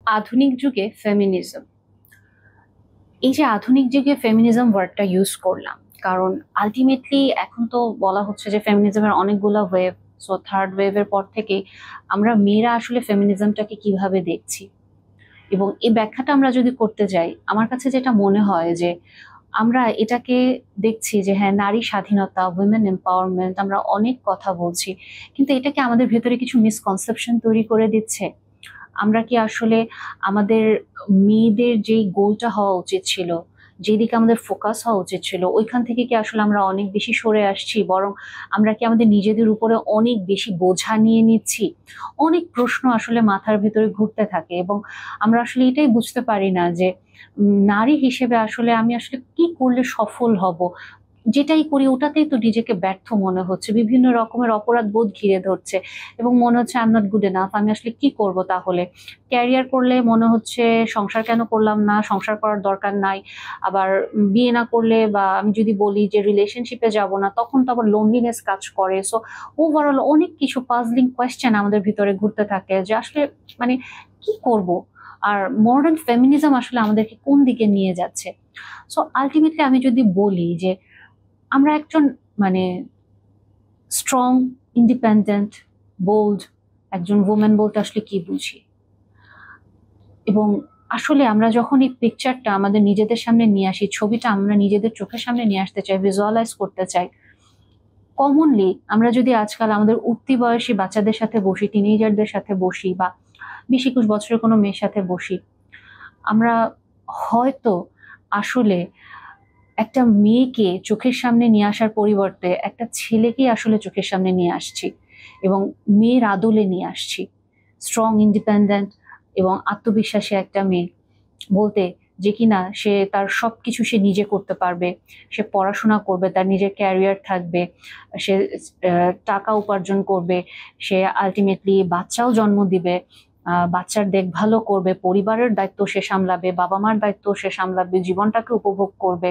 আধুনিক যুগে ফেমিনিজম, এই যে আধুনিক যুগে ফেমিনিজম ওয়ার্ডটা ইউজ করলাম, কারণ আলটিমেটলি এখন তো বলা হচ্ছে যে ফেমিনিজমের অনেকগুলো ওয়েভ। সো থার্ড ওয়েভের পর থেকে আমরা মেয়েরা আসলে ফেমিনিজমটাকে কিভাবে দেখছি, এবং এই ব্যাখ্যাটা আমরা যদি করতে যাই, আমার কাছে যেটা মনে হয় যে আমরা এটাকে দেখছি যে হ্যাঁ, নারী স্বাধীনতা, উইমেন এম্পাওয়ারমেন্ট, আমরা অনেক কথা বলছি, কিন্তু এটাকে আমাদের ভেতরে কিছু মিসকনসেপশন তৈরি করে দিচ্ছে। আমরা কি আসলে আমাদের মেয়েদের যেই গোলটা হওয়া উচিত ছিল, যেদিকে আমাদের ফোকাস হওয়া উচিত ছিল, ওইখান থেকে কি আসলে আমরা অনেক বেশি সরে আসছি, বরং আমরা কি আমাদের নিজেদের উপরে অনেক বেশি বোঝা নিয়ে নিচ্ছি? অনেক প্রশ্ন আসলে মাথার ভিতরে ঘুরতে থাকে, এবং আমরা আসলে এটাই বুঝতে পারি না যে নারী হিসেবে আসলে আমি আসলে কি করলে সফল হব। যেটাই করি ওটাতেই তো নিজেকে ব্যর্থ মনে হচ্ছে, বিভিন্ন রকমের অপরাধ বোধ ঘিরে ধরছে, এবং মনে হচ্ছে I am not good enough. আমি আসলে কি করব তাহলে? ক্যারিয়ার করলে মনে হচ্ছে সংসার কেন করলাম না, সংসার করার দরকার নাই। আবার বিয়ে না করলে, বা আমি যদি বলি যে রিলেশনশিপে যাব না, তখন তো আবার লোনলিনেস কাজ করে। সো ওভারঅল অনেক কিছু পাজলিং কোয়েশ্চেন আমাদের ভিতরে ঘুরতে থাকে যে আসলে মানে কি করব। আর মডার্ন ফেমিনিজম আসলে আমাদেরকে কোন দিকে নিয়ে যাচ্ছে? সো আলটিমেটলি আমি যদি বলি যে আমরা একজন মানে স্ট্রং, ইন্ডিপেন্ডেন্ট, বোল্ড একজন ওমেন বলতে আসলে কি বুঝি, এবং আসলে আমরা যখন এই পিকচারটা আমাদের নিজেদের সামনে নিয়ে আসি, ছবিটা আমরা নিজেদের চোখের সামনে নিয়ে আসতে চাই, ভিজুয়ালাইজ করতে চাই, কমনলি আমরা যদি আজকাল আমাদের উঠতি বয়সী বাচ্চাদের সাথে বসি, টিনেজারদের সাথে বসি, বা 20-21 বছরের কোনো মেয়ের সাথে বসি, আমরা হয়তো আসলে একটা মেয়েকে চোখের সামনে নিয়ে আসার পরিবর্তে একটা ছেলেকেই আসলে চোখের সামনে নিয়ে আসছি, এবং মেয়ের আদলে নিয়ে আসছি। স্ট্রং, ইন্ডিপেন্ডেন্ট এবং আত্মবিশ্বাসী একটা মেয়ে বলতে, যে কিনা সে তার সবকিছু সে নিজে করতে পারবে, সে পড়াশোনা করবে, তার নিজের ক্যারিয়ার থাকবে, সে টাকা উপার্জন করবে, সে আলটিমেটলি বাচ্চাও জন্ম দিবে, বাচ্চার দেখভালও করবে, পরিবারের দায়িত্ব সে সামলাবে, বাবা মার দায়িত্ব সে সামলাবে, জীবনটাকে উপভোগ করবে।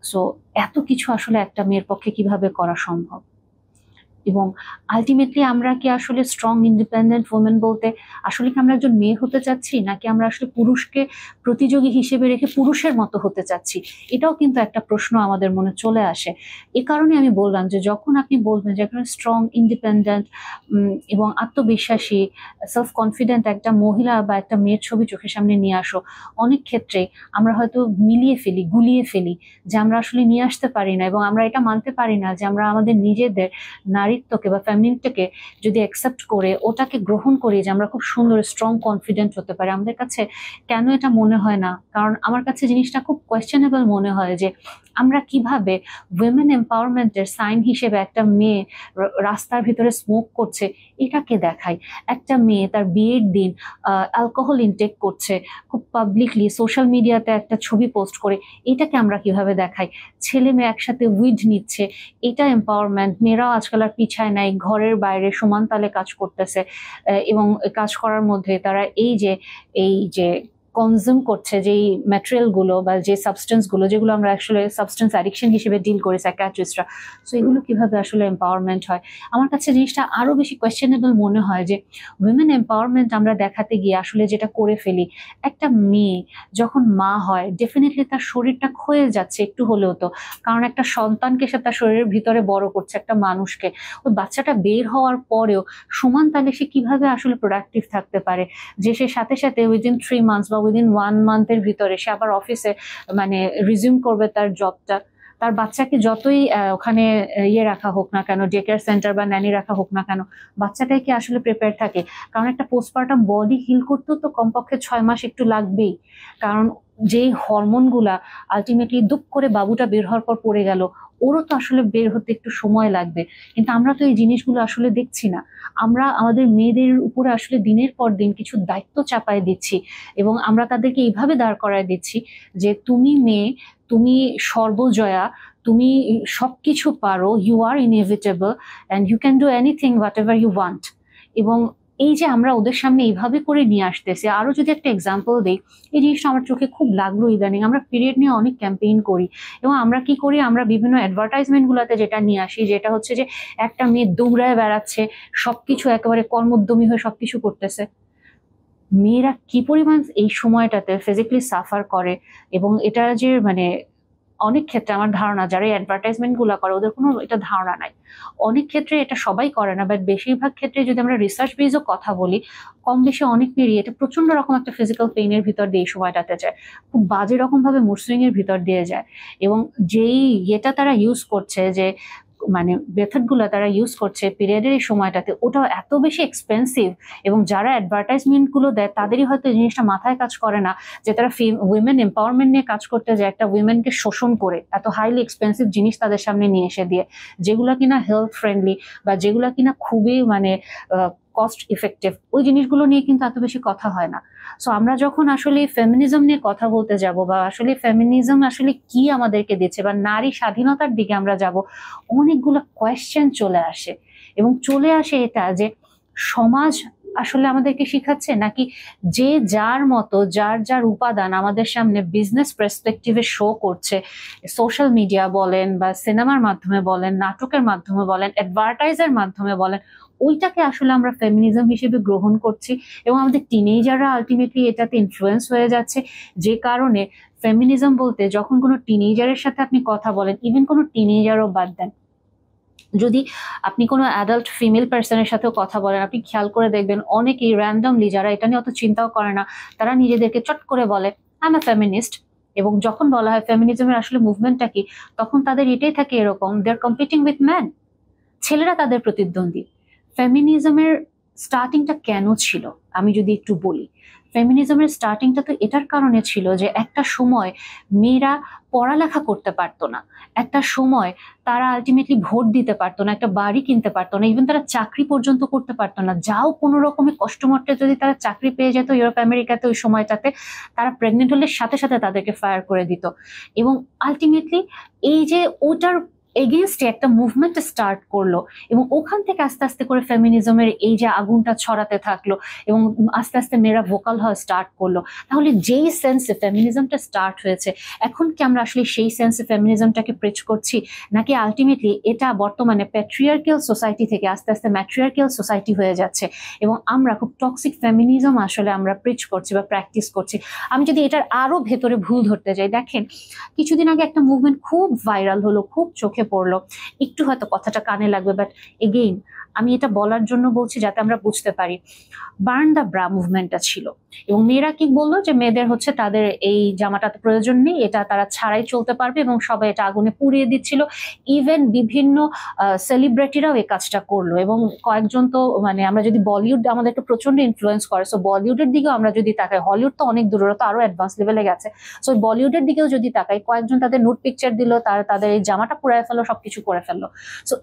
সো এত কিছু আসলে একটা মেয়ের পক্ষে কিভাবে করা সম্ভব? এবং আলটিমেটলি আমরা কি আসলে স্ট্রং, ইন্ডিপেন্ডেন্ট ওমেন বলতে আসলে কি আমরা একজন মেয়ে হতে চাচ্ছি, নাকি আমরা আসলে পুরুষকে প্রতিযোগী হিসেবে রেখে পুরুষের মতো হতে চাচ্ছি? এটাও কিন্তু একটা প্রশ্ন আমাদের মনে চলে আসে। এ কারণে আমি বললাম যে যখন আপনি বলবেন যে একজন স্ট্রং, ইন্ডিপেন্ডেন্ট এবং আত্মবিশ্বাসী, সেলফ কনফিডেন্ট একটা মহিলা বা একটা মেয়ের ছবি চোখের সামনে নিয়ে আসো, অনেক ক্ষেত্রে আমরা হয়তো মিলিয়ে ফেলি, গুলিয়ে ফেলি, যে আমরা আসলে নিয়ে আসতে পারি না, এবং আমরা এটা মানতে পারি না যে আমরা আমাদের নিজেদের নারীত্বকে বা ফ্যামিলিনটাকে যদি অ্যাকসেপ্ট করে, ওটাকে গ্রহণ করি, যে আমরা খুব সুন্দর, স্ট্রং, কনফিডেন্ট হতে পারি। আমাদের কাছে কেন এটা মনে হয় না? কারণ আমার কাছে জিনিসটা খুব কোয়েশ্চেনেবল মনে হয় যে আমরা কিভাবে উইমেন এম্পাওয়ারমেন্টের সাইন হিসেবে একটা মেয়ে রাস্তার ভিতরে স্মোক করছে এটাকে দেখাই, একটা মেয়ে তার বিয়ের দিন অ্যালকোহল ইনটেক করছে খুব পাবলিকলি সোশ্যাল মিডিয়াতে একটা ছবি পোস্ট করে, এটাকে আমরা কিভাবে দেখাই, ছেলে মেয়ে একসাথে উইড নিচ্ছে, এটা এম্পাওয়ারমেন্ট। মেয়েরাও আজকাল আর পিছায় নাই, ঘরের বাইরে সমান তালে কাজ করতেছে, এবং কাজ করার মধ্যে তারা এই যে কনজিউম করছে যেই ম্যাটেরিয়াল গুলো বা যে সাবস্টেন্স গুলো, যেগুলো আমরা আসলে সাবস্টেন্স অ্যাডিকশন হিসেবে ডিল করি সাইকিয়াট্রিস্টরা। সো এগুলো কিভাবে আসলে এম্পাওয়ারমেন্ট হয়? আমার কাছে জিনিসটা আরো বেশি কোয়েশ্চেনেবল মনে হয় যে উইমেন এম্পাওয়ারমেন্ট আমরা দেখাতে গিয়ে আসলে যেটা করে ফেলি, একটা মেয়ে যখন মা হয় ডেফিনেটলি তার শরীরটা ক্ষয়ে যাচ্ছে একটু হলেও তো, কারণ একটা সন্তানকে সে তার শরীরের ভিতরে বড় করছে, একটা মানুষকে। ওই বাচ্চাটা বের হওয়ার পরেও সমান তালে সে কিভাবে আসলে প্রোডাক্টিভ থাকতে পারে, যে সে সাথে সাথে উইদিন 3 মান্থস বা উইদিন 1 মান্থের ভিতরে সে আবার অফিসে মানে রিজিউম করবে তার জবটা। তার বাচ্চাকে যতই ওখানে ইয়ে রাখা হোক না কেন, ডে কেয়ার সেন্টার বা ন্যানি রাখা হোক না কেন, বাচ্চাটাই কি আসলে প্রিপেয়ার থাকে? কারণ একটা পোস্টপার্টাম বডি হিল করতেও তো কমপক্ষে 6 মাস একটু লাগবেই, কারণ যেই হরমোন গুলা আলটিমেটলি দুপ করে বাবুটা বের হওয়ার পর পড়ে গেল, ওরও তো আসলে বের হতে একটু সময় লাগবে। কিন্তু আমরা তো এই জিনিসগুলো আসলে দেখছি না। আমরা আমাদের মেয়েদের উপরে আসলে দিনের পর দিন কিছু দায়িত্ব চাপায় দিচ্ছি, এবং আমরা তাদেরকে এইভাবে দাঁড় করায় দিচ্ছি যে তুমি মেয়ে, তুমি সর্বজয়া, তুমি সবকিছু পারো, you are inevitable and you can do anything whatever you want. এবং এই যে আমরা ওদের সামনে এইভাবে করে নিয়ে আসতেছি, আরো যদি একটা এক্সাম্পল দিই, এই জিনিসটা আমার চোখে খুব লাগলো ইদানিং। আমরা পিরিয়ড নিয়ে অনেক ক্যাম্পেইন করি, এবং আমরা কি করি, আমরা বিভিন্ন অ্যাডভার্টাইজমেন্ট গুলাতে যেটা নিয়ে আসি, যেটা হচ্ছে যে একটা মেয়ে দৌড়ায় বেড়াচ্ছে, সবকিছু একেবারে কর্মোদ্যমী হয়ে সবকিছু করতেছে। মেয়েরা কি পরিমাণ এই সময়টাতে ফিজিক্যালি সাফার করে, এবং এটা যে মানে অনেক ক্ষেত্রে আমার ধারণা যারা অ্যাডভার্টাইজমেন্ট গুলো করে ওদের কোনো এটা ধারণা নাই। অনেক ক্ষেত্রে এটা সবাই করে না, বাট বেশিরভাগ ক্ষেত্রে যদি আমরা রিসার্চ বেজও কথা বলি, কম বেশি অনেক মেয়েরই এটা প্রচন্ড রকম একটা ফিজিক্যাল পেইনের ভিতর দিয়ে এই সময়টাতে যায়, খুব বাজে রকম ভাবে মুড সুইং এর ভিতর দিয়ে যায়। এবং যেই এটা তারা ইউজ করছে, যে মানে মেথড গুলো তারা ইউজ করছে পিরিয়ডের এই সময়টাতে, ওটা এত বেশি এক্সপেন্সিভ, এবং যারা অ্যাডভার্টাইজমেন্ট গুলো দেয় তাদেরই হয়তো এই জিনিসটা মাথায় কাজ করে না যে তারা উইমেন এম্পাওয়ারমেন্ট নিয়ে কাজ করতে যায় একটা উইমেনকে শোষণ করে এত হাইলি এক্সপেন্সিভ জিনিস তাদের সামনে নিয়ে এসে দিয়ে, যেগুলো কিনা হেলথ ফ্রেন্ডলি বা যেগুলো কিনা খুবই মানে কস্ট ইফেক্টিভ, ওই জিনিসগুলো নিয়ে কিন্তু এত বেশি কথা হয় না। সো আমরা যখন আসলে ফেমিনিজম নিয়ে কথা বলতে যাব, বা আসলে ফেমিনিজম আসলে কি আমাদেরকে দিচ্ছে, বা নারী স্বাধীনতার দিকে আমরা যাব, অনেকগুলো কোয়েশ্চেন চলে আসে। এবং চলে আসে এটা যে সমাজ আসলে আমাদেরকে শিখাচ্ছে, নাকি যে যার মতো যার যার উপাদান আমাদের সামনে বিজনেস পার্সপেক্টিভে শো করছে, সোশ্যাল মিডিয়া বলেন বা সিনেমার মাধ্যমে বলেন, নাটকের মাধ্যমে বলেন, অ্যাডভার্টাইজের মাধ্যমে বলেন, ওইটাকে আসলে আমরা ফেমিনিজম হিসেবে গ্রহণ করছি, এবং আমাদের টিনেজাররা আলটিমেটলি এটাতে ইনফ্লুয়েন্স হয়ে যাচ্ছে। যে কারণে ফেমিনিজম বলতে যখন কোনো টিনেজারের সাথে আপনি কথা বলেন, ইভেন কোনো টিনেজারও বাদ দেন, যদি আপনি কোনো অ্যাডাল্ট ফিমেল পার্সনের সাথেও কথা বলেন, আপনি খেয়াল করে দেখবেন অনেকেই র্যান্ডমলি যারা এটা নিয়ে অত চিন্তাও করে না, তারা নিজেদেরকে চট করে বলে আই এম আ ফেমিনিস্ট। এবং যখন বলা হয় ফেমিনিজমের আসলে মুভমেন্টটা কি, তখন তাদের এটাই থাকে এরকম, দে আর কম্পিটিং উইথ ম্যান, ছেলেরা তাদের প্রতিদ্বন্দ্বী। ফেমিনিজমের স্টার্টিংটা কেন ছিল আমি যদি একটু বলি, ফেমিনিজমের স্টার্টিংটা তো এটার কারণে ছিল যে একটা সময় মেয়েরা পড়ালেখা করতে পারতো না, একটা সময় তারা আলটিমেটলি ভোট দিতে পারতো না, একটা বাড়ি কিনতে পারতো না, ইভেন তারা চাকরি পর্যন্ত করতে পারতো না। যাও কোনো রকমের কষ্টমষ্টে যদি তারা চাকরি পেয়ে যেত ইউরোপ আমেরিকাতে ওই সময়টাতে, তারা প্রেগনেন্ট হলে সাথে সাথে তাদেরকে ফায়ার করে দিত। এবং আলটিমেটলি এই যে ওটার এগেনস্টে একটা মুভমেন্ট স্টার্ট করলো, এবং ওখান থেকে আস্তে আস্তে করে ফেমিনিজমের এই যে আগুনটা ছড়াতে থাকলো, এবং আস্তে আস্তে মেয়েরা ভোকাল হওয়া স্টার্ট করলো। তাহলে যেই সেন্সে ফেমিনিজমটা স্টার্ট হয়েছে, এখন কি আমরা আসলে সেই সেন্সে ফেমিনিজমটাকে প্রিচ করছি, নাকি আলটিমেটলি এটা বর্তমানে প্যাট্রিয়ার্কিয়াল সোসাইটি থেকে আস্তে আস্তে ম্যাট্রিয়ার্কিয়াল সোসাইটি হয়ে যাচ্ছে, এবং আমরা খুব টক্সিক ফেমিনিজম আসলে আমরা প্রিচ করছি বা প্র্যাকটিস করছি? আমি যদি এটার আরো ভেতরে ভুল ধরতে যাই, দেখেন কিছুদিন আগে একটা মুভমেন্ট খুব ভাইরাল হলো, খুব চোখে পড়লো, একটু হয়তো কথাটা কানে লাগবে, বাট এগেইন আমি এটা বলার জন্য বলছি যাতে আমরা বুঝতে পারি। বার্ন দ্য ব্রা মুভমেন্টটা ছিল, এবং মেয়েরা কি বললো যে মেয়েদের হচ্ছে তাদের এই জামাটা প্রয়োজন নেই, এটা তারা ছাড়াই চলতে পারবে, এবং সবাই এটা আগুনে পুড়িয়ে দিচ্ছিল। ইভেন বিভিন্ন সেলিব্রিটিরাও এই কাজটা করলো, এবং কয়েকজন তো মানে আমরা যদি বলিউড আমাদেরকে প্রচন্ড ইনফ্লুয়েন্স করে, সো বলিউডের দিকেও আমরা যদি তাকাই, হলিউড তো অনেক দূরে, তো আরো অ্যাডভান্স লেভেলে গেছে, সো বলিউডের দিকেও যদি তাকাই, কয়েকজন তাদের নুড পিকচার দিল, তারা তাদের এই জামাটা পুড়ায় ফেললো, সবকিছু করে ফেললো। সো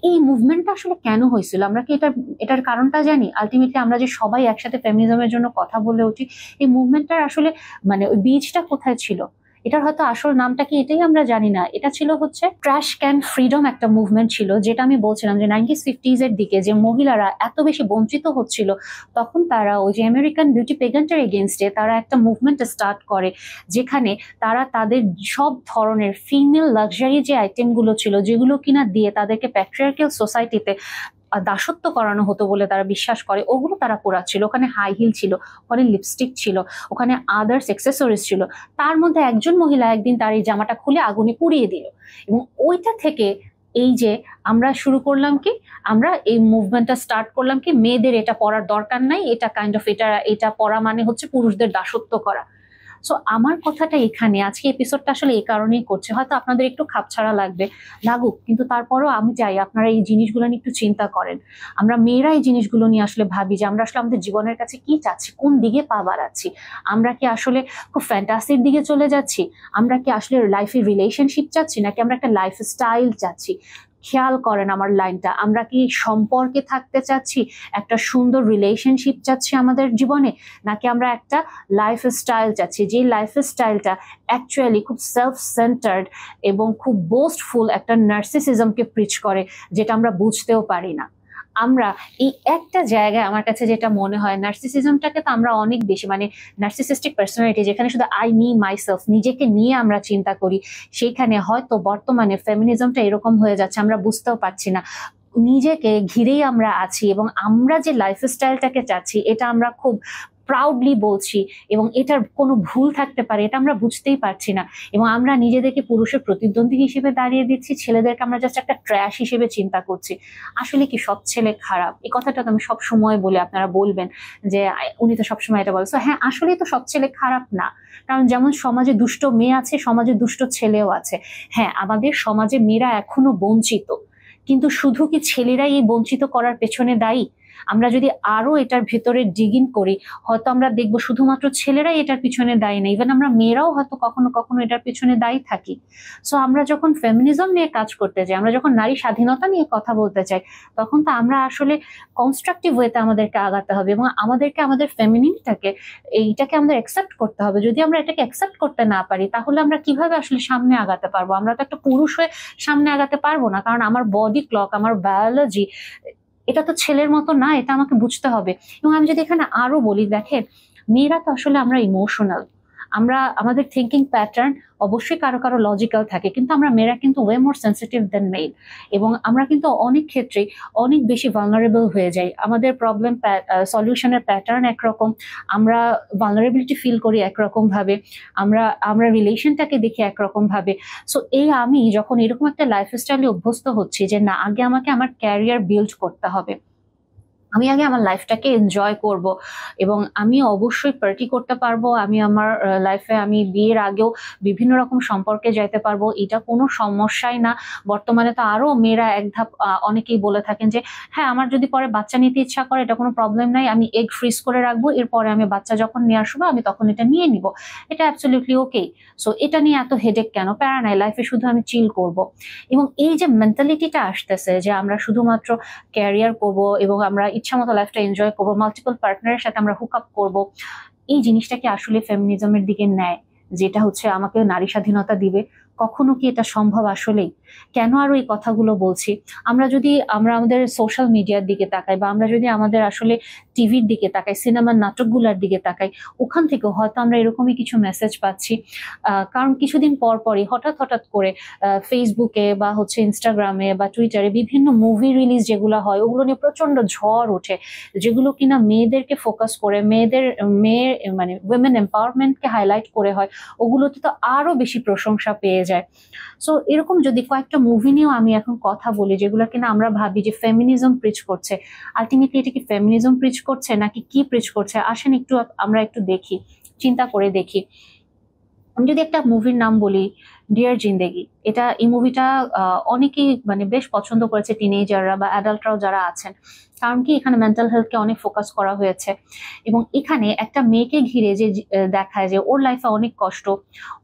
এই মুভমেন্টটা আসলে কেন হয়েছিল, আমরা কি এটার কারণটা জানি? আলটিমেটলি আমরা যে সবাই একসাথে ফেমিনিজমের জন্য কথা বলে উঠি, এই মুভমেন্টটার আসলে মানে ওই বীজটা কোথায় ছিল? এটার হয়তো আসল নামটা কি এটাই আমরা জানি না। এটা ছিল হচ্ছে ট্র্যাশ ক্যান ফ্রিডম একটা মুভমেন্ট ছিল, যেটা আমি বলছিলাম যে 1950s এর দিকে যে মহিলারা এত বেশি বঞ্চিত হচ্ছিল, তখন তারা ওই যে আমেরিকান বিউটি পেগেন্টের এগেনস্টে তারা একটা মুভমেন্ট স্টার্ট করে, যেখানে তারা তাদের সব ধরনের ফিমেল লাক্সারি যে আইটেমগুলো ছিল, যেগুলো কিনা দিয়ে তাদেরকে প্যাট্রিয়ার্কিয়াল সোসাইটিতে দাসত্ব করানো হতো বলে তারা বিশ্বাস করে, ওগুলো তারা পরাচ্ছিল। ওখানে হাই হিল ছিল, ওখানে লিপস্টিক ছিল, ওখানে আদার্স অ্যাক্সেসরিজ ছিল। তার মধ্যে একজন মহিলা একদিন তার এই জামাটা খুলে আগুনে পুড়িয়ে দিল, এবং ওইটা থেকে এই যে আমরা শুরু করলাম কি, আমরা এই মুভমেন্টটা স্টার্ট করলাম কি, মেয়েদের এটা পরার দরকার নাই, এটা কাইন্ড অফ এটা পরা মানে হচ্ছে পুরুষদের দাসত্ব করা। সো আমার কথাটা এখানে আজকে এপিসোডটা আসলে এই কারণেই করছে, হয়তো আপনাদের একটু খাপছাড়া লাগুক, কিন্তু তারপরও আমি চাই আপনারা এই জিনিসগুলো নিয়ে একটু চিন্তা করেন। আমরা মেয়েরা এই জিনিসগুলো নিয়ে আসলে ভাবি যে আমরা আসলে আমাদের জীবনের কাছে কি চাচ্ছি, কোন দিকে পা বাড়াচ্ছি, আমরা কি আসলে খুব ফ্যান্টাসির দিকে চলে যাচ্ছি, আমরা কি আসলে লাইফে রিলেশনশিপ চাচ্ছি, নাকি আমরা একটা লাইফ স্টাইল চাচ্ছি? খেয়াল করেন আমার লাইনটা, আমরা কি সম্পর্কে থাকতে চাচ্ছি, একটা সুন্দর রিলেশনশিপ চাচ্ছি আমাদের জীবনে, নাকি আমরা একটা লাইফ স্টাইল চাচ্ছি, যে লাইফ স্টাইলটা অ্যাকচুয়ালি খুব সেলফ সেন্টার্ড এবং খুব বোস্টফুল একটা নার্সিসিজমকে প্রিচ করে, যেটা আমরা বুঝতেও পারি না। আমরা এই একটা জায়গায় আমার কাছে যেটা মনে হয়, নার্সিসিজমটাকে তো আমরা অনেক বেশি মানে নার্সিসিস্টিক পার্সোনালিটি, যেখানে শুধু আই নি মাইসেলফ, নিজেকে নিয়ে আমরা চিন্তা করি, সেইখানে হয়তো বর্তমানে ফেমিনিজমটা এরকম হয়ে যাচ্ছে, আমরা বুঝতেও পারছি না। নিজেকে ঘিরেই আমরা আছি, এবং আমরা যে লাইফস্টাইলটাকে চাচ্ছি এটা আমরা খুব প্রাউডলি বলছি এবং এটার কোনো ভুল থাকতে পারে এটা আমরা বুঝতেই পারছি না, এবং আমরা নিজেদেরকে পুরুষের প্রতিদ্বন্দ্বী হিসেবে দাঁড়িয়ে দিচ্ছি, ছেলেদেরকে আমরা জাস্ট একটা ট্র্যাশ হিসেবে চিন্তা করছি। আসলে কি সব ছেলে খারাপ? এই কথাটা তো আমি সব সময় বলি, আপনারা বলবেন যে উনি তো সবসময় এটা বলে। হ্যাঁ, আসলে তো সব ছেলে খারাপ না, কারণ যেমন সমাজে দুষ্ট মেয়ে আছে, সমাজে দুষ্ট ছেলেও আছে। হ্যাঁ, আমাদের সমাজে মেয়েরা এখনো বঞ্চিত, কিন্তু শুধু কি ছেলেরাই এই বঞ্চিত করার পেছনে দায়ী? আমরা যদি আরো এটার ভেতরে ডিগিন করি, হয়তো আমরা দেখবো শুধুমাত্র ছেলেরাই এটার পিছনে দায়ী না, ইভেন আমরা মেয়েরাও হয়তো কখনো কখনো এটার পিছনে দায়ী থাকি। সো আমরা যখন ফেমিনিজম নিয়ে কাজ করতে যাই, আমরা যখন নারী স্বাধীনতা নিয়ে কথা বলতে চাই, তখন তো আমরা আসলে কনস্ট্রাকটিভ ওয়েতে আমাদেরকে আগাতে হবে, এবং আমাদেরকে আমাদের ফেমিনিনটাকে এইটাকে আমাদের অ্যাকসেপ্ট করতে হবে। যদি আমরা এটাকে অ্যাকসেপ্ট করতে না পারি, তাহলে আমরা কিভাবে আসলে সামনে আগাতে পারবো? আমরা তো একটা পুরুষ হয়ে সামনে আগাতে পারবো না, কারণ আমার বডি ক্লক, আমার বায়োলজি এটা তো ছেলের মতো না, এটা আমাকে বুঝতে হবে। এবং আমি যদি এখানে আরো বলি, দেখেন মেয়েরা তো আসলে আমরা ইমোশনাল, আমরা আমাদের থিঙ্কিং প্যাটার্ন অবশ্যই কারো কারো লজিক্যাল থাকে, কিন্তু আমরা মেয়েরা কিন্তু ওয়ে মোর সেন্সিটিভ দেন মেল, এবং আমরা কিন্তু অনেক ক্ষেত্রে অনেক বেশি ভালনারেবল হয়ে যাই। আমাদের প্রবলেম সলিউশনের প্যাটার্ন একরকম, আমরা ভালনারেবিলিটি ফিল করি একরকম ভাবে, আমরা আমরা রিলেশনটাকে দেখি একরকম ভাবে। সো এই আমি যখন এরকম একটা লাইফস্টাইলে অভ্যস্ত হচ্ছি যে না, আগে আমাকে আমার ক্যারিয়ার বিল্ড করতে হবে, আমি আগে আমার লাইফটাকে এনজয় করব, এবং আমি অবশ্যই পার্টি করতে পারবো, আমি আমার লাইফে আমি বিয়ের আগেও বিভিন্ন রকম সম্পর্কে যেতে পারবো, এটা কোনো সমস্যাই না। বর্তমানে তো আরো মেয়েরা এক ধাপ অনেকেই বলে থাকেন যে হ্যাঁ, আমার যদি পরে বাচ্চা নিতে ইচ্ছা করে এটা কোনো প্রবলেম নাই, আমি এগ ফ্রিজ করে রাখবো, এরপরে আমি বাচ্চা যখন নিয়ে আসবো আমি তখন এটা নিয়ে নিব, এটা অ্যাবসলিউটলি ওকে। সো এটা নিয়ে এত হেডেক কেন? প্যারা নাই, লাইফে শুধু আমি চিল করব। এবং এই যে মেন্টালিটিটা আসতেছে যে আমরা শুধুমাত্র ক্যারিয়ার করব এবং আমরা ইচ্ছা মতো লাইফটা এনজয় করবো, মাল্টিপল পার্টনারের সাথে আমরা হুক আপ করবো, এই জিনিসটাকে আসলে ফেমিনিজমের দিকে নেয়, যেটা হচ্ছে আমাকে নারী স্বাধীনতা দিবে? কখনো কি এটা সম্ভব আসলেই? কেন আরো এই কথাগুলো বলছি? আমরা যদি আমরা আমাদের সোশ্যাল মিডিয়ার দিকে তাকাই, বা আমরা যদি আমাদের আসলে টিভির দিকে তাকাই, সিনেমার নাটকগুলোর দিকে তাকাই, ওখান থেকেও হয়তো আমরা এরকমই কিছু মেসেজ পাচ্ছি। কারণ কিছুদিন পর পরই হঠাৎ হঠাৎ করে ফেসবুকে বা হচ্ছে ইনস্টাগ্রামে বা টুইটারে বিভিন্ন মুভি রিলিজ যেগুলো হয়, ওগুলো নিয়ে প্রচন্ড ঝড় ওঠে, যেগুলো কিনা মেয়েদেরকে ফোকাস করে, মেয়ের মানে উইমেন এম্পাওয়ারমেন্টকে হাইলাইট করে হয়, ওগুলোতে তো আরো বেশি প্রশংসা পেয়ে যায়। সো এরকম যদি কয়েকটা মুভি নিয়েও আমি এখন কথা বলি, যেগুলো কিনা আমরা ভাবি যে ফেমিনিজম প্রিচ করছে, আলটিমেটলি এটা কি ফেমিনিজম প্রিচ করছে নাকি কি প্রিচ করছে? আসেন একটু আমরা একটু দেখি, চিন্তা করে দেখি। আমি যদি একটা মুভির নাম বলি, ডিয়ার জিন্দেগি, এই মুভিটা অনেকেই মানে বেশ পছন্দ করেছে, টিনেজাররা বা অ্যাডাল্টরাও যারা আছেন। কারণ কি, এখানে মেন্টাল হেলথকে অনেক ফোকাস করা হয়েছে, এবং এখানে একটা মেয়েকে ঘিরে যে দেখায় যে ওর লাইফে অনেক কষ্ট,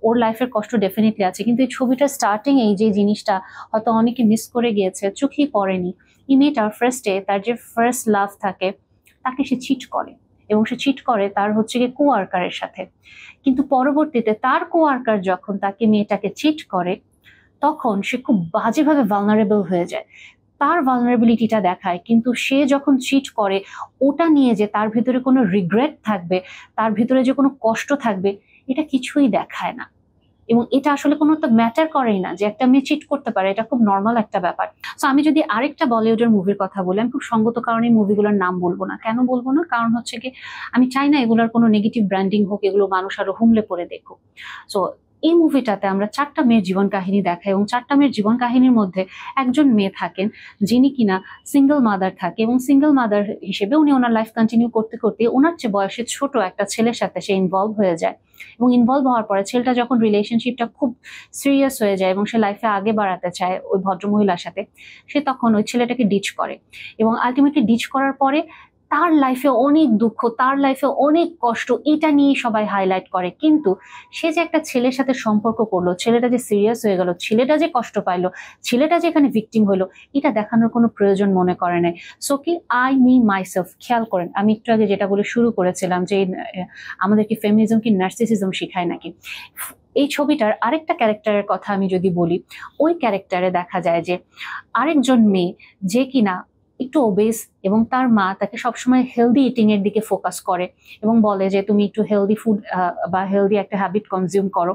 ওর লাইফের কষ্ট ডেফিনেটলি আছে, কিন্তু এই ছবিটার স্টার্টিং এই যে জিনিসটা হয়তো অনেকে মিস করে গিয়েছে, চোখেই পড়েনি। এই মেয়েটার ফার্স্টে তার যে ফার্স্ট লাভ থাকে, তাকে সে চিট করে, এবং সে চিট করে তার হচ্ছে গিয়ে কোয়ার্কারের সাথে। কিন্তু পরবর্তীতে তার কোয়ার্কার যখন তাকে মেয়েটাকে চিট করে, তখন সে খুব বাজেভাবে ভালনারেবল হয়ে যায়, তার ভালনারেবিলিটিটা দেখায়। কিন্তু সে যখন চিট করে, ওটা নিয়ে যে তার ভিতরে কোনো রিগ্রেট থাকবে, তার ভিতরে যে কোনো কষ্ট থাকবে, এটা কিছুই দেখায় না। এবং এটা আসলে কোনো তো ম্যাটার করেই না যে একটা মেয়ে চিট করতে পারে, এটা খুব নর্মাল একটা ব্যাপার। তো আমি যদি আরেকটা বলিউডের মুভির কথা বলি, আমি খুব সঙ্গত কারণে মুভিগুলোর নাম বলবো না। কেন বলবো না? কারণ হচ্ছে কি, আমি চাই না এগুলোর কোনো নেগেটিভ ব্র্যান্ডিং হোক, এগুলো মানুষ আরো হুমলে পড়ে দেখুক। সো এই মুভিটাতে আমরা 4টা মেয়ের জীবন কাহিনী দেখাই, এবং 4টা মেয়ের জীবন কাহিনীর মধ্যে একজন মেয়ে থাকেন যিনি কিনা সিঙ্গেল মাদার থাকে, এবং সিঙ্গেল মাদার হিসেবে উনি ওনার লাইফ কন্টিনিউ করতে করতে ওনার চেয়ে বয়সে ছোট একটা ছেলের সাথে সে ইনভলভ হয়ে যায়। এবং ইনভলভ হওয়ার পরে ছেলেটা যখন রিলেশনশিপটা খুব সিরিয়াস হয়ে যায় এবং সে লাইফে আগে বাড়াতে চায় ওই ভদ্রমহিলার সাথে, সে তখন ওই ছেলেটাকে ডিচ করে, এবং আলটিমেটলি ডিচ করার পরে তার লাইফে অনেক দুঃখ, তার লাইফে অনেক কষ্ট, এটা নিয়ে সবাই হাইলাইট করে। কিন্তু সে যে একটা ছেলের সাথে সম্পর্ক করলো, ছেলেটা যে সিরিয়াস হয়ে গেল, ছেলেটা যে কষ্ট পাইলো, ছেলেটা যে এখানে ভিকটিম হইলো, এটা দেখানোর কোনো প্রয়োজন মনে করে নাই। সো কি, আই মি মাইসেলফ, খেয়াল করেন আমি একটু আগে যেটা বলে শুরু করেছিলাম যে আমাদের কি ফেমিনিজম কি নার্সিসিজম শিখায় নাকি। এই ছবিটার আরেকটা ক্যারেক্টারের কথা আমি যদি বলি, ওই ক্যারেক্টারে দেখা যায় যে আরেকজন মেয়ে যে কিনা একটু ওবেস এবং তার মা তাকে সবসময় হেলদি ইটিং এর দিকে ফোকাস করে এবং বলে যে তুমি একটু হেলদি ফুড বা হেলদি একটা হ্যাবিট কনজিউম করো।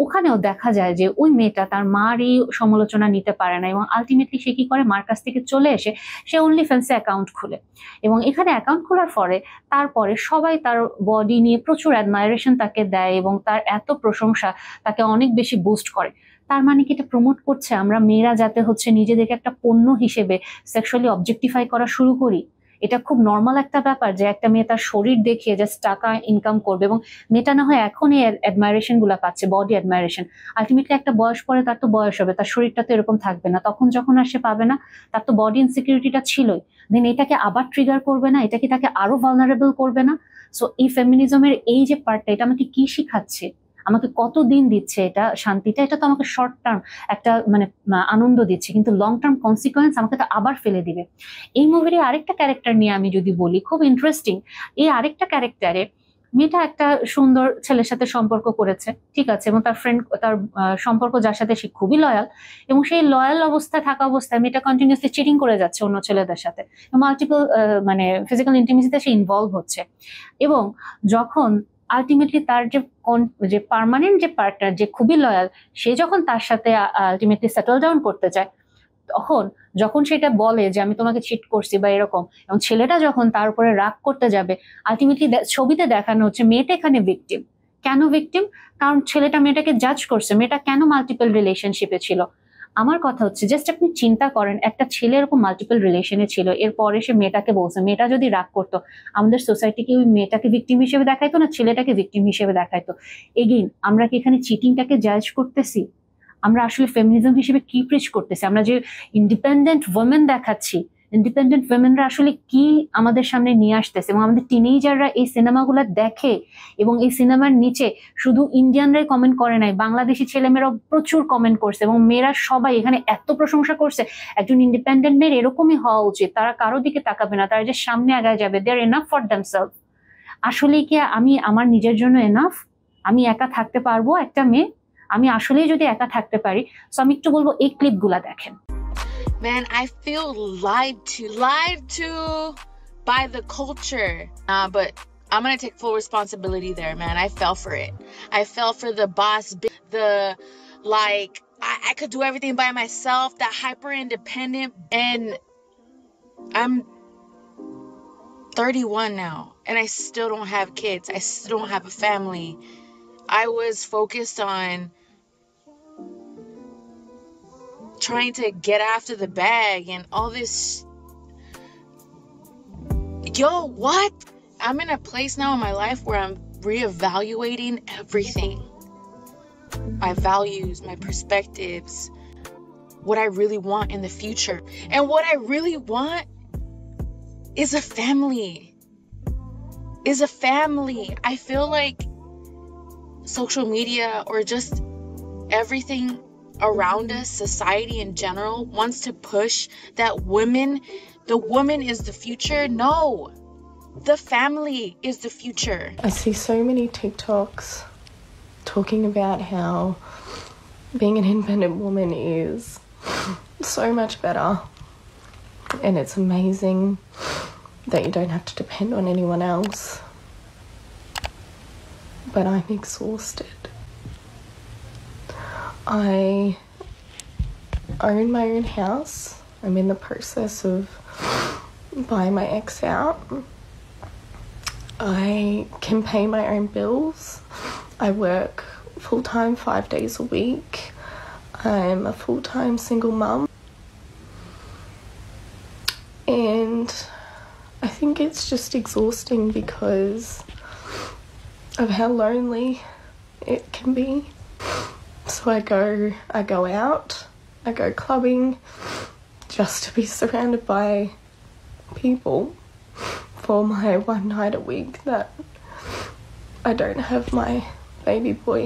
ওখানেও দেখা যায় যে ওই মেয়েটা তার মার এই সমালোচনা নিতে পারে না এবং আলটিমেটলি সে কি করে, মার কাছ থেকে চলে এসে সে অনলি ফ্যান্সে অ্যাকাউন্ট খুলে এবং এখানে অ্যাকাউন্ট খোলার পরে তারপরে সবাই তার বডি নিয়ে প্রচুর অ্যাডমায়ারেশন তাকে দেয় এবং তার এত প্রশংসা তাকে অনেক বেশি বুস্ট করে। তার মানে কি এটা প্রমোট করছে আমরা মেয়েরা যাতে হচ্ছে নিজেদেরকে একটা পণ্য হিসেবে সেক্সুয়ালি অবজেক্টিফাই করা শুরু করি? এটা খুব নর্মাল একটা ব্যাপার যে একটা মেয়ে তার শরীর দেখিয়ে জাস্ট টাকা ইনকাম করবে এবং মেয়েটা না হয় এখন এই অ্যাডমায়ারেশন গুলা পাচ্ছে, বডি অ্যাডমায়ারেশন। আলটিমেটলি একটা বয়স পরে তার তো বয়স হবে, তার শরীরটা তো এরকম থাকবে না, তখন যখন আর সে পাবে না, তার তো বডি ইনসিকিউরিটিটা ছিলই, দেন এটাকে আবার ট্রিগার করবে না? এটা কি তাকে আরো ভালনারেবল করবে না? সো এই ফেমিনিজমের এই যে পার্টটা, এটা আমাকে কি শিখাচ্ছে, আমাকে কতদিন দিচ্ছে এটা শান্তিটা? এটা তো আমাকে শর্ট টার্ম একটা মানে আনন্দ দিচ্ছে, কিন্তু লং টার্ম কনসিকোয়েন্স আমাকে তো আবার ফেলে দিবে। এই মুভির আরেকটা ক্যারেক্টার নিয়ে আমি যদি বলি, খুব ইন্টারেস্টিং। এই আরেকটা ক্যারেক্টারে মেয়েটা একটা সুন্দর ছেলের সাথে সম্পর্ক করেছে, ঠিক আছে, এবং তার ফ্রেন্ড, তার সম্পর্ক যার সাথে সে খুবই লয়াল, এবং সেই লয়াল অবস্থায় থাকা অবস্থায় মেয়েটা কন্টিনিউসলি চিটিং করে যাচ্ছে অন্য ছেলেদের সাথে, মাল্টিপল মানে ফিজিক্যাল ইন্টিমেসিতে সে ইনভলভ হচ্ছে। এবং যখন আলটিমেটলি তার যে পার্মানেন্ট যে পার্টনার, যে খুবই লয়াল, সে যখন তার সাথে আলটিমেটলি সেটেল ডাউন করতে চায়, তখন যখন সেটা বলে যে আমি তোমাকে চিট করছি বা এরকম, এবং ছেলেটা যখন তার উপরে রাগ করতে যাবে, আলটিমেটলি ছবিতে দেখানো হচ্ছে মেয়েটা এখানে ভিকটিম। কেন ভিকটিম? কারণ ছেলেটা মেয়েটাকে জাজ করছে, মেয়েটা কেন মাল্টিপল রিলেশনশিপে ছিল। আমার কথা হচ্ছে জাস্ট আপনি চিন্তা করেন, একটা ছেলে এরকম মাল্টিপল রিলেশনে ছিল, এরপরে সে মেয়েটাকে বলছে, মেয়েটা যদি রাগ করতো, আমাদের সোসাইটিকে ওই মেয়েটাকে ভিকটিম হিসেবে দেখাইতো না ছেলেটাকে ভিকটিম হিসেবে দেখাইতো? এগেইন, আমরা কি এখানে চিটিংটাকে জাজ করতেছি? আমরা আসলে ফেমিনিজম হিসেবে কি প্রিচ করতেছি? আমরা যে ইন্ডিপেন্ডেন্ট ওমেন দেখাচ্ছি, ইন্ডিপেন্ডেন্ট ওমেনরা আসলে কি আমাদের সামনে নিয়ে আসতেছে? এবং আমাদের টিনেজাররা এই সিনেমাগুলো দেখে এবং এই সিনেমার নিচে শুধু ইন্ডিয়ানরাই কমেন্ট করে নাই, বাংলাদেশি ছেলেমেয়েরাও প্রচুর কমেন্ট করছে এবং মেয়েরা সবাই এখানে এত প্রশংসা করছে একজন ইন্ডিপেন্ডেন্ট মেয়ের এরকমই হওয়া উচিত, তারা কারো দিকে তাকাবে না, তারা যে সামনে আগায় যাবে, দে আর এনাফ ফর দেমসেলফ। আসলে কি আমি আমার নিজের জন্য এনাফ? আমি একা থাকতে পারবো একটা মেয়ে? আমি আসলেই যদি একা থাকতে পারি, সো আমি একটু বলবো এই ক্লিপগুলা দেখেন। Man, I feel lied to by the culture. But I'm gonna take full responsibility there, man. I fell for it. I fell for the boss, the like I could do everything by myself, that hyper independent. And I'm 31 now, and I still don't have kids. I still don't have a family. I was focused on trying to get after the bag and all this. Yo, what? I'm in a place now in my life where I'm reevaluating everything. My values, my perspectives, what I really want in the future. And what I really want is a family. I feel like social media or just everything around us, society in general, wants to push that the woman is the future. No, the family is the future. I see so many TikToks talking about how being an independent woman is so much better, and it's amazing that you don't have to depend on anyone else. But I'm exhausted. I own my own house. I'm in the process of buying my ex out. I can pay my own bills. I work full-time 5 days a week. I'm a full-time single mum. And I think it's just exhausting because of how lonely it can be. So I go out, I go clubbing just to be surrounded by people for my one night a week that I don't have my baby boy.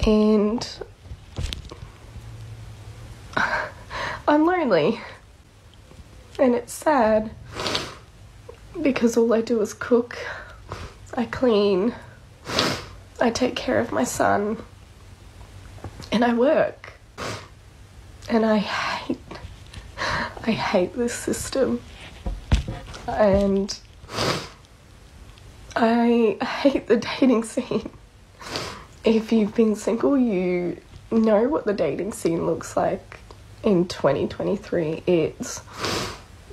And I'm lonely, and it's sad because all I do is cook, I clean, I take care of my son, and I work. And I hate I hate this system, and I hate the dating scene. If you've been single, you know what the dating scene looks like in 2023. It's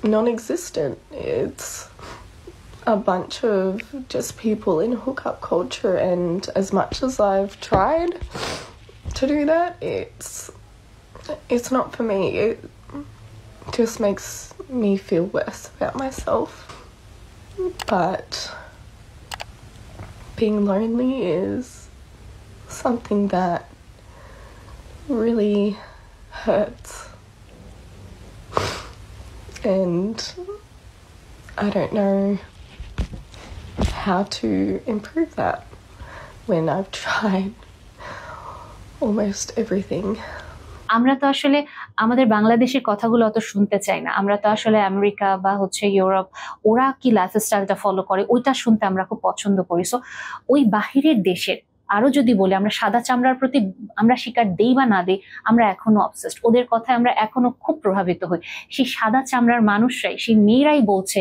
non-existent. It's a bunch of just people in hookup culture, and as much as I've tried to do that, it's not for me. It just makes me feel worse about myself. But being lonely is something that really hurts, and I don't know how to improve that when I've tried almost everything. আমরা তো আসলে আমাদের বাংলাদেশের কথাগুলো অত শুনতে চাই না। আমরা তো আসলে আমেরিকা বা হচ্ছে ইউরোপ, ওরা কি লাইফস্টাইলটা ফলো করে ওইটা শুনতে আমরা খুব পছন্দ করি। সো ওই বাহিরের দেশের আরো যদি বলি, আমরা সাদা চামড়ার প্রতি আমরা শিকার দেই বা না দেই, আমরা এখনো অবসেসড। ওদের কথায় আমরা এখনো খুব প্রভাবিত হই। সেই সাদা চামড়ার মানুষরাই, সেই মেয়েরাই বলছে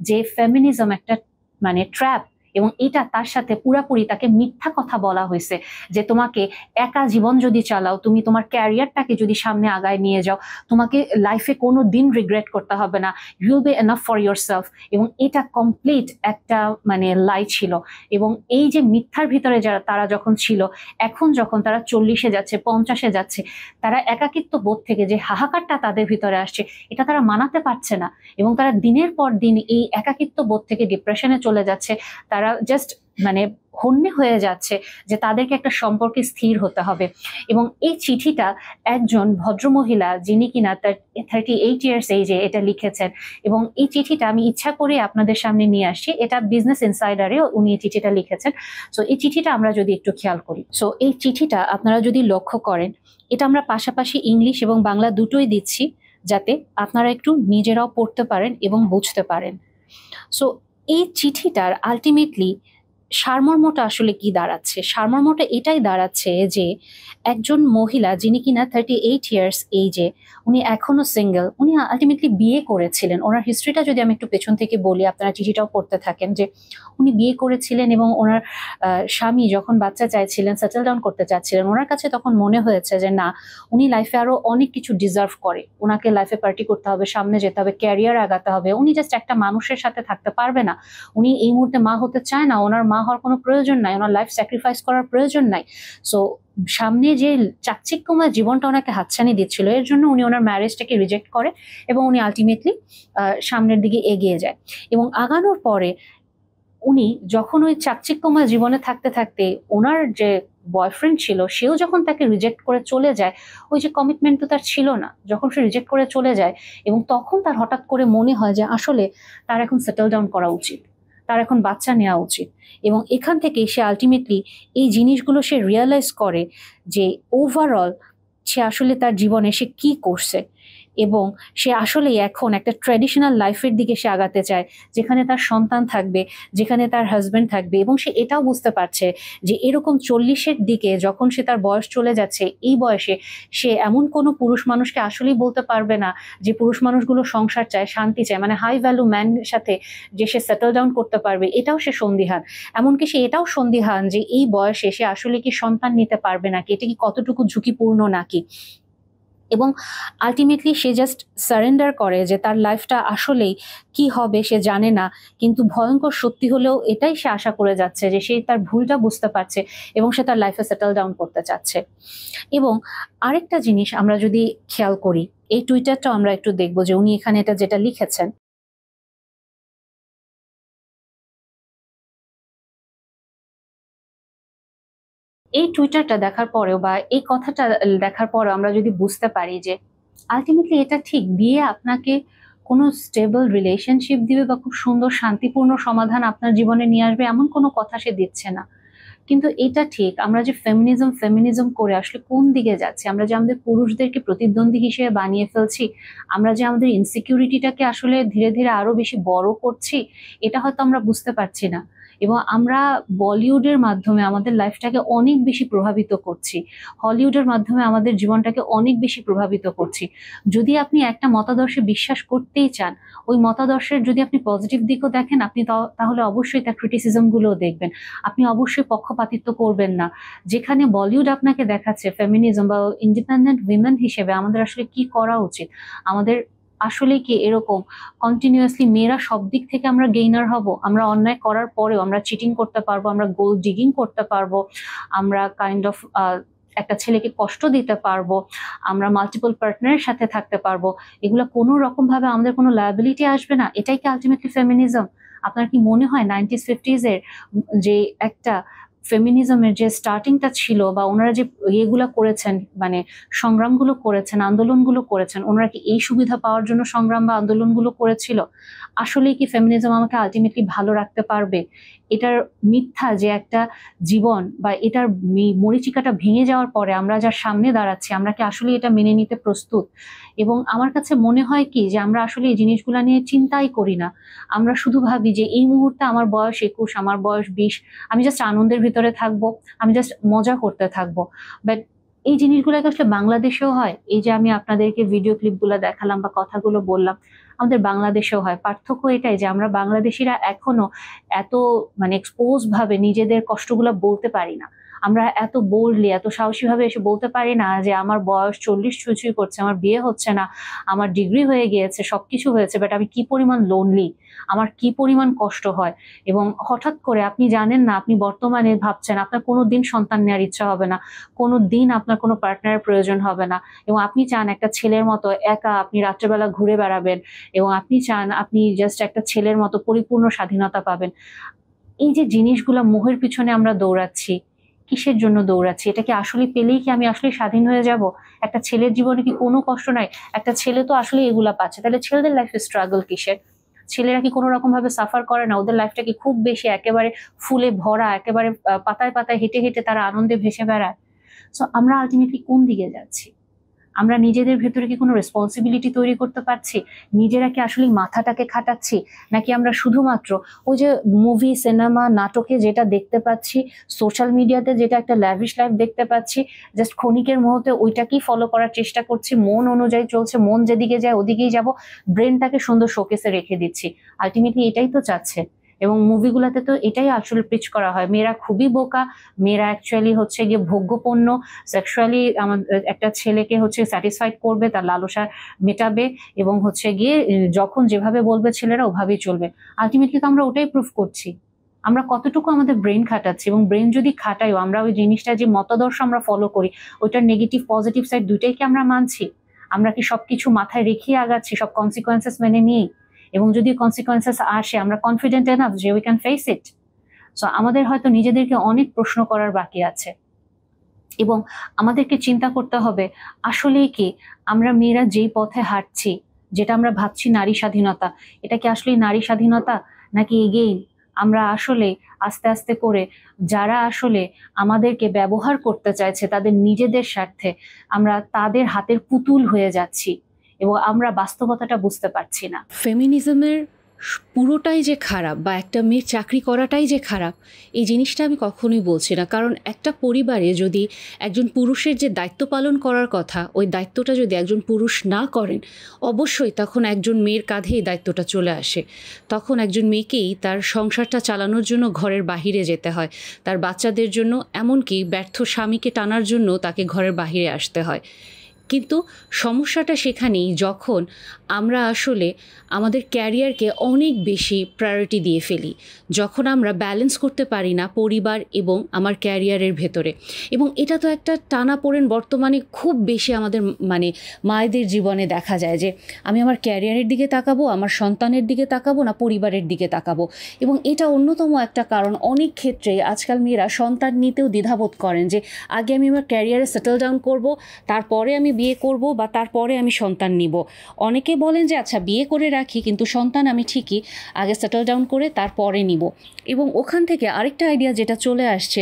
যে ফেমিনিজম একটা মানে ট্র্যাপ, এবং এটা তার সাথে পুরাপুরি তাকে মিথ্যা কথা বলা হয়েছে যে তোমাকে একা জীবন যদি চালাও, তুমি তোমার ক্যারিয়ারটাকে যদি সামনে আগায় নিয়ে যাও, তোমাকে লাইফে কোনো দিন রিগ্রেট করতে হবে না, you'll be enough for your self. এবং এটা কমপ্লিট একটা মানে লাই ছিল। এবং এই যে মিথ্যার ভিতরে যারা তারা যখন ছিল, এখন যখন তারা 40-এ যাচ্ছে, 50-এ যাচ্ছে, তারা একাকিত্ব বোধ থেকে যে হাহাকারটা তাদের ভিতরে আসছে, এটা তারা মানাতে পারছে না। এবং তারা দিনের পর দিন এই একাকিত্ব বোধ থেকে ডিপ্রেশনে চলে যাচ্ছে। তারা জাস্ট মানে হন্যে হয়ে যাচ্ছে যে তাদেরকে একটা সম্পর্কে স্থির হতে হবে। এবং এই চিঠিটা একজন ভদ্রমহিলা, যিনি কিনা তার 38 ইয়ার্স এজে এটা লিখেছেন, এবং এই চিঠিটা আমি ইচ্ছা করে আপনাদের সামনে নিয়ে আসছি। এটা বিজনেস ইনসাইডারে উনি এই চিঠিটা লিখেছেন। সো এই চিঠিটা আমরা যদি একটু খেয়াল করি, সো এই চিঠিটা আপনারা যদি লক্ষ্য করেন, এটা আমরা পাশাপাশি ইংলিশ এবং বাংলা দুটোই দিচ্ছি, যাতে আপনারা একটু নিজেরাও পড়তে পারেন এবং বুঝতে পারেন। সো এই চিঠিটার আলটিমেটলি সারমর্মটা আসলে কি দাঁড়াচ্ছে? সারমর্মটা এটাই দাঁড়াচ্ছে যে একজন মহিলা, যিনি কিনা 38 ইয়ার্স এজে, উনি এখনো সিঙ্গেল, উনি আলটিমেটলি বিয়ে করেছিলেন। ওনার হিস্ট্রিটা যদি আমি একটু পেছন থেকে বলি, আপনারা চিঠিটাও পড়তে থাকেন, যে উনি বিয়ে করেছিলেন এবং ওনার স্বামী যখন বাচ্চা চাইছিলেন, সেটেল ডাউন করতে চাচ্ছিলেন, ওনার কাছে তখন মনে হয়েছে যে না, উনি লাইফে আরো অনেক কিছু ডিজার্ভ করে, ওনাকে লাইফে পার্টি করতে হবে, সামনে যেতে হবে, ক্যারিয়ার আগাতে হবে। উনি জাস্ট একটা মানুষের সাথে থাকতে পারবে না। উনি এই মুহূর্তে মা হতে চায় না, ওনার মা হওয়ার কোনো প্রয়োজন নাই, ওনার লাইফ স্যাক্রিফাইস করার প্রয়োজন নাই। সো সামনে যে চাকচিক্যময় জীবনটা ওনাকে হাতছানি দিচ্ছিল, এর জন্য উনি ওনার ম্যারেজটাকে রিজেক্ট করে এবং উনি আলটিমেটলি সামনের দিকে এগিয়ে যায়। এবং আগানোর পরে উনি যখন ওই চাকচিক্যময় জীবনে থাকতে থাকতে ওনার যে বয়ফ্রেন্ড ছিল, সেও যখন তাকে রিজেক্ট করে চলে যায়, ওই যে কমিটমেন্ট তো তার ছিল না, যখন সে রিজেক্ট করে চলে যায়, এবং তখন তার হঠাৎ করে মনে হয় যে আসলে তার এখন সেটেল ডাউন করা উচিত, তার এখন বাচ্চা নেওয়া উচিত। এবং এখান থেকে সে আলটিমেটলি এই জিনিসগুলো সে রিয়েলাইজ করে যে ওভারঅল সে আসলে তার জীবনে সে কি করছে, এবং সে আসলে এখন একটা ট্র্যাডিশনাল লাইফের দিকে সে আগাতে চায়, যেখানে তার সন্তান থাকবে, যেখানে তার হাজবেন্ড থাকবে। এবং সে এটাও বুঝতে পারছে যে এরকম 40-এর দিকে যখন সে তার বয়স চলে যাচ্ছে, এই বয়সে সে এমন কোনো পুরুষ মানুষকে আসলেই বলতে পারবে না যে পুরুষ মানুষগুলো সংসার চায়, শান্তি চায়, মানে হাই ভ্যালু ম্যানের সাথে যে সে সেটেল ডাউন করতে পারবে, এটাও সে সন্দিহান। এমনকি সে এটাও সন্দিহান যে এই বয়সে সে আসলে কি সন্তান নিতে পারবে নাকি, এটা কি কতটুকু ঝুঁকিপূর্ণ নাকি। এবং আলটিমেটলি সে জাস্ট সারেন্ডার করে যে তার লাইফটা আসলেই কি হবে সে জানে না, কিন্তু ভয়ঙ্কর সত্যি হলেও এটাই সে আশা করে যাচ্ছে যে সে তার ভুলটা বুঝতে পারছে এবং সে তার লাইফে সেটেল ডাউন করতে চাচ্ছে। এবং আরেকটা জিনিস আমরা যদি খেয়াল করি, এই টুইটারটা আমরা একটু দেখবো যে উনি এখানে এটা যেটা লিখেছেন, এই টুইটারটা দেখার পরেও বা এই কথাটা দেখার পরেও আমরা যদি বুঝতে পারি যে আলটিমেটলি এটা ঠিক, বিয়ে আপনাকে কোনো স্টেবল রিলেশনশিপ দিবে বা খুব সুন্দর শান্তিপূর্ণ সমাধান আপনার জীবনে নিয়ে আসবে, এমন কোনো কথা সে দিচ্ছে না। কিন্তু এটা ঠিক, আমরা যে ফেমিনিজম ফেমিনিজম করে আসলে কোন দিকে যাচ্ছি, আমরা যে আমাদের পুরুষদেরকে প্রতিদ্বন্দ্বী হিসেবে বানিয়ে ফেলছি, আমরা যে আমাদের ইনসিকিউরিটিটাকে আসলে ধীরে ধীরে আরো বেশি বড় করছি, এটা হয়তো আমরা বুঝতে পারছি না। এবং আমরা বলিউডের মাধ্যমে আমাদের লাইফটাকে অনেক বেশি প্রভাবিত করছি, হলিউডের মাধ্যমে আমাদের জীবনটাকে অনেক বেশি প্রভাবিত করছি। যদি আপনি একটা মতাদর্শে বিশ্বাস করতেই চান, ওই মতাদর্শের যদি আপনি পজিটিভ দিকও দেখেন, আপনি তাহলে অবশ্যই তার ক্রিটিসিজম গুলোও দেখবেন। আপনি অবশ্যই পক্ষপাতিত্ব করবেন না। যেখানে বলিউড আপনাকে দেখাচ্ছে ফেমিনিজম বা ইন্ডিপেন্ডেন্ট উইমেন হিসেবে আমাদের আসলে কি করা উচিত, আমাদের আসলে কি এরকম কন্টিনিউয়াসলি মেয়েরা সব দিক থেকে আমরা গেইনার হব, আমরা অন্যায় করার পরেও আমরা চিটিং করতে পারবো, আমরা গোল্ড ডিগিং করতে পারবো, আমরা কাইন্ড অফ একটা ছেলেকে কষ্ট দিতে পারবো, আমরা মাল্টিপল পার্টনারের সাথে থাকতে পারবো, এগুলো কোনো রকম ভাবে আমাদের কোনো লায়াবিলিটি আসবে না? এটাই কি আলটিমেটলি ফেমিনিজম? আপনার কি মনে হয় 90s-50s এর যে একটা ফেমিনিজমের যে স্টার্টিংটা ছিল, বা ওনারা যে ইয়েগুলো করেছেন, মানে সংগ্রামগুলো করেছেন, আন্দোলনগুলো করেছেন, ওনারা কি এই সুবিধা পাওয়ার জন্য সংগ্রাম বা আন্দোলনগুলো করেছিল? আসলেই কি ফেমিনিজম আমাকে আলটিমেটলি ভালো রাখতে পারবে? এটার মিথ্যা যে একটা জীবন বা এটার মরীচিকাটা ভেঙে যাওয়ার পরে আমরা যার সামনে দাঁড়াচ্ছি, আমরা কি আসলে এটা মেনে নিতে প্রস্তুত? এবং আমার কাছে মনে হয় কি যে আমরা আসলে এই জিনিসগুলো নিয়ে চিন্তাই করি না। আমরা শুধু ভাবি যে এই মুহূর্তে আমার বয়স 21, আমার বয়স 20, আমি জাস্ট আনন্দের ভিতরে থাকবো, আমি জাস্ট মজা করতে থাকবো। বাট এই জিনিসগুলো আসলে বাংলাদেশেও হয়। এই যে আমি আপনাদেরকে ভিডিও ক্লিপগুলো দেখালাম বা কথাগুলো বললাম, আমাদের বাংলাদেশেও হয়। পার্থক্য এটাই যে আমরা বাংলাদেশিরা এখনো এত মানে এক্সপোজ ভাবে নিজেদের কষ্টগুলো বলতে পারি না। আমরা এত বোল্ডলি, এত সাহসী ভাবে এসে বলতে পারি না যে আমার বয়স 40 ছুঁই করছে, আমার বিয়ে হচ্ছে না, আমার ডিগ্রি হয়ে গিয়েছে, সবকিছু হয়েছে, বাট আমি কি পরিমাণ লোনলি, আমার কি পরিমাণ কষ্ট হয়। এবং হঠাৎ করে আপনি জানেন না, আপনি বর্তমানে ভাবছেন আপনার কোনো দিন সন্তান নেওয়ার ইচ্ছা হবে না, কোনো দিন আপনার কোনো পার্টনারের প্রয়োজন হবে না, এবং আপনি চান একটা ছেলের মতো একা আপনি রাত্রেবেলা ঘুরে বেড়াবেন, এবং আপনি চান আপনি জাস্ট একটা ছেলের মতো পরিপূর্ণ স্বাধীনতা পাবেন। এই যে জিনিসগুলা মোহের পিছনে আমরা দৌড়াচ্ছি, কিসের জন্য দৌড়াচ্ছি? এটা কি আসলে পেলেই কি আমি আসলে স্বাধীন হয়ে যাব? একটা ছেলের জীবনে কি কোনো কষ্ট নাই? একটা ছেলে তো আসলে এগুলা পাচ্ছে, তাহলে ছেলেদের লাইফে স্ট্রাগল কিসের? ছেলেরা কি কোনো রকম ভাবে সাফার করে না? ওদের লাইফটা কি খুব বেশি একেবারে ফুলে ভরা, একেবারে পাতায় পাতায় হেঁটে হেঁটে তারা আনন্দে ভেসে বেড়ায়? সো আমরা আলটিমেটলি কোন দিকে যাচ্ছি? আমরা নিজেদের ভেতরে কি কোনো রেসপন্সিবিলিটি তৈরি করতে পারছি? নিজেরা কি আসলে মাথাটাকে খাটাচ্ছি, নাকি আমরা শুধুমাত্র ওই যে মুভি, সিনেমা, নাটকে যেটা দেখতে পাচ্ছি, সোশ্যাল মিডিয়াতে যেটা একটা ল্যাভিশ লাইফ দেখতে পাচ্ছি, জাস্ট ক্ষণিকের মুহূর্তে ওইটাকেই ফলো করার চেষ্টা করছি, মন অনুযায়ী চলছে, মন যেদিকে যায় ওদিকেই যাব, ব্রেনটাকে সুন্দর শোকেসে রেখে দিচ্ছি? আলটিমেটলি এটাই তো চাচ্ছে। এবং মুভিগুলোতে তো এটাই আসলে পিচ করা হয়, মেয়েরা খুবই বোকা, মেয়েরা অ্যাকচুয়ালি হচ্ছে গিয়ে ভোগ্যপণ্য, সেক্সুয়ালি একটা ছেলেকে হচ্ছে স্যাটিসফাইড করবে, তার লালসা মেটাবে, এবং হচ্ছে গিয়ে যখন যেভাবে বলবে ছেলেরা ওভাবেই চলবে। আলটিমেটলি তো আমরা ওটাই প্রুফ করছি। আমরা কতটুকু আমাদের ব্রেন খাটাচ্ছি, এবং ব্রেন যদি খাটাইও আমরা ওই জিনিসটা যে মতাদর্শ আমরা ফলো করি, ওইটার নেগেটিভ পজিটিভ সাইড দুইটাই কি আমরা মানছি? আমরা কি সবকিছু মাথায় রেখে আগাচ্ছি, সব কনসিকোয়েন্সেস মেনে নিয়ে? এবং যদি কনসিকোয়েন্সেস আসে, আমরা কনফিডেন্ট এনাফ যে we can face it? So আমাদের হয়তো নিজেদেরকে অনেক প্রশ্ন করার বাকি আছে, এবং আমাদেরকে চিন্তা করতে হবে আসলেই কি আমরা মেয়েরা যেই পথে হাঁটছি, যেটা আমরা ভাবছি নারী স্বাধীনতা, এটা কি আসলে নারী স্বাধীনতা, নাকি এগেইন আমরা আসলে আস্তে আস্তে করে যারা আসলে আমাদেরকে ব্যবহার করতে চাইছে তাদের নিজেদের স্বার্থে, আমরা তাদের হাতের পুতুল হয়ে যাচ্ছি এবং আমরা বাস্তবতাটা বুঝতে পারছি না? ফেমিনিজমের পুরোটাই যে খারাপ বা একটা মেয়ের চাকরি করাটাই যে খারাপ, এই জিনিসটা আমি কখনোই বলছি না। কারণ একটা পরিবারে যদি একজন পুরুষের যে দায়িত্ব পালন করার কথা, ওই দায়িত্বটা যদি একজন পুরুষ না করেন, অবশ্যই তখন একজন মেয়ের কাঁধে এই দায়িত্বটা চলে আসে। তখন একজন মেয়েকেই তার সংসারটা চালানোর জন্য ঘরের বাহিরে যেতে হয়, তার বাচ্চাদের জন্য, এমনকি ব্যর্থ স্বামীকে টানার জন্য তাকে ঘরের বাহিরে আসতে হয়। কিন্তু সমস্যাটা সেখানেই যখন আমরা আসলে আমাদের ক্যারিয়ারকে অনেক বেশি প্রায়োরিটি দিয়ে ফেলি, যখন আমরা ব্যালেন্স করতে পারি না পরিবার এবং আমার ক্যারিয়ারের ভেতরে। এবং এটা তো একটা টানাপোড়েন বর্তমানে খুব বেশি আমাদের মায়েদের জীবনে দেখা যায় যে আমি আমার ক্যারিয়ারের দিকে তাকাবো, আমার সন্তানের দিকে তাকাবো, না পরিবারের দিকে তাকাবো। এবং এটা অন্যতম একটা কারণ, অনেক ক্ষেত্রে আজকাল মেয়েরা সন্তান নিতেও দ্বিধাবোধ করেন যে আগে আমি আমার ক্যারিয়ারে সেটেল ডাউন করবো, তারপরে আমি বিয়ে করব বা তারপরে আমি সন্তান নিব। অনেকে বলেন যে আচ্ছা বিয়ে করে রাখি কিন্তু সন্তান আমি ঠিকই আগে সেটেল ডাউন করে তারপরে নিব। এবং ওখান থেকে আরেকটা আইডিয়া যেটা চলে আসছে,